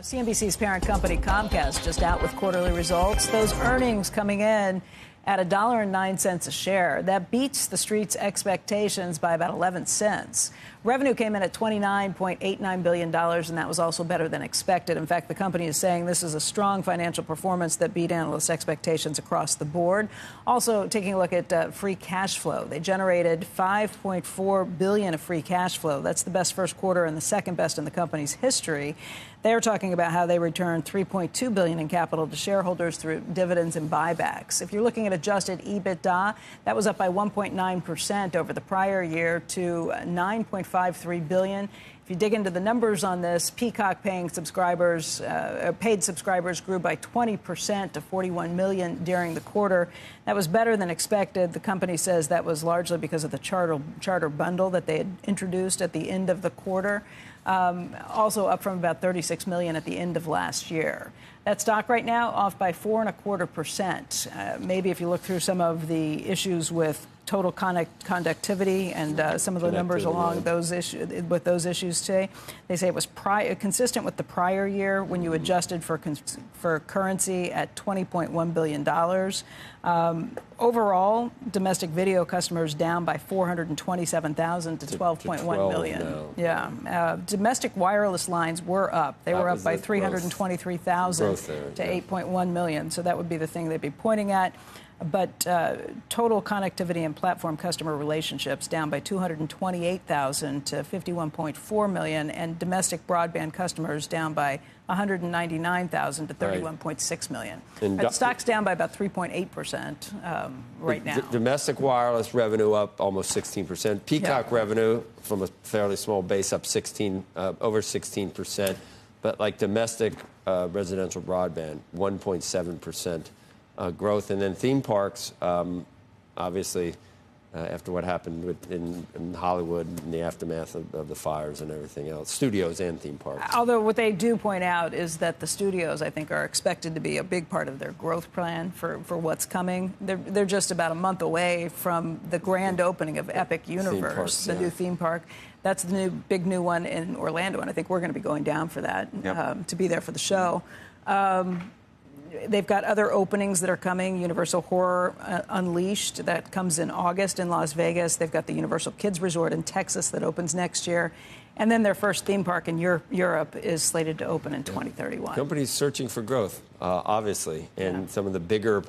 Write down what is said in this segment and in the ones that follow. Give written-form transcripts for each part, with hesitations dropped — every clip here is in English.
CNBC's parent company Comcast just out with quarterly results. Those earnings coming in at $1.09 a share. That beats the street's expectations by about 11 cents. Revenue came in at $29.89 billion, and that was also better than expected. In fact, the company is saying this is a strong financial performance that beat analysts' expectations across the board. Also, taking a look at free cash flow, they generated $5.4 billion of free cash flow. That's the best first quarter and the second best in the company's history. They're talking about how they returned $3.2 billion in capital to shareholders through dividends and buybacks. If you're looking at adjusted EBITDA, that was up by 1.9% over the prior year to $9.53 billion. If you dig into the numbers on this, Peacock paid subscribers grew by 20% to 41 million during the quarter. That was better than expected. The company says that was largely because of the charter bundle that they had introduced at the end of the quarter. Also up from about 36 million at the end of last year. That stock right now off by 4.25%. Maybe if you look through some of the issues with total conductivity and some of the numbers along those issues today, they say it was consistent with the prior year when you adjusted for currency at $20.1 billion. Overall, domestic video customers down by 427,000 to 12.1 million. Now. Yeah. Domestic wireless lines were up. They were up by 323,000 to 8.1 million. So that would be the thing they'd be pointing at. But total connectivity and platform customer relationships down by 228,000 to 51.4 million, and domestic broadband customers down by 199,000 to 31.6 million. That stock's down by about 3.8% right now. Domestic wireless revenue up almost 16%. Peacock revenue from a fairly small base up over 16%. But like domestic residential broadband, 1.7%. Growth. And then theme parks, obviously, after what happened in Hollywood in the aftermath of the fires and everything else, studios and theme parks. Although what they do point out is that the studios, I think, are expected to be a big part of their growth plan for what's coming. They're just about a month away from the grand opening of Epic Universe, the new theme park. That's the big new one in Orlando, and I think we're going to be going down for that to be there for the show. They've got other openings that are coming. Universal Horror Unleashed, that comes in August in Las Vegas. They've got the Universal Kids Resort in Texas that opens next year. And then their first theme park in Europe is slated to open in 2031. Companies searching for growth, obviously. And some of the bigger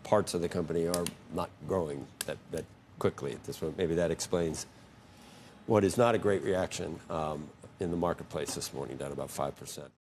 parts of the company are not growing that quickly at this point. Maybe that explains what is not a great reaction in the marketplace this morning, down about 5%.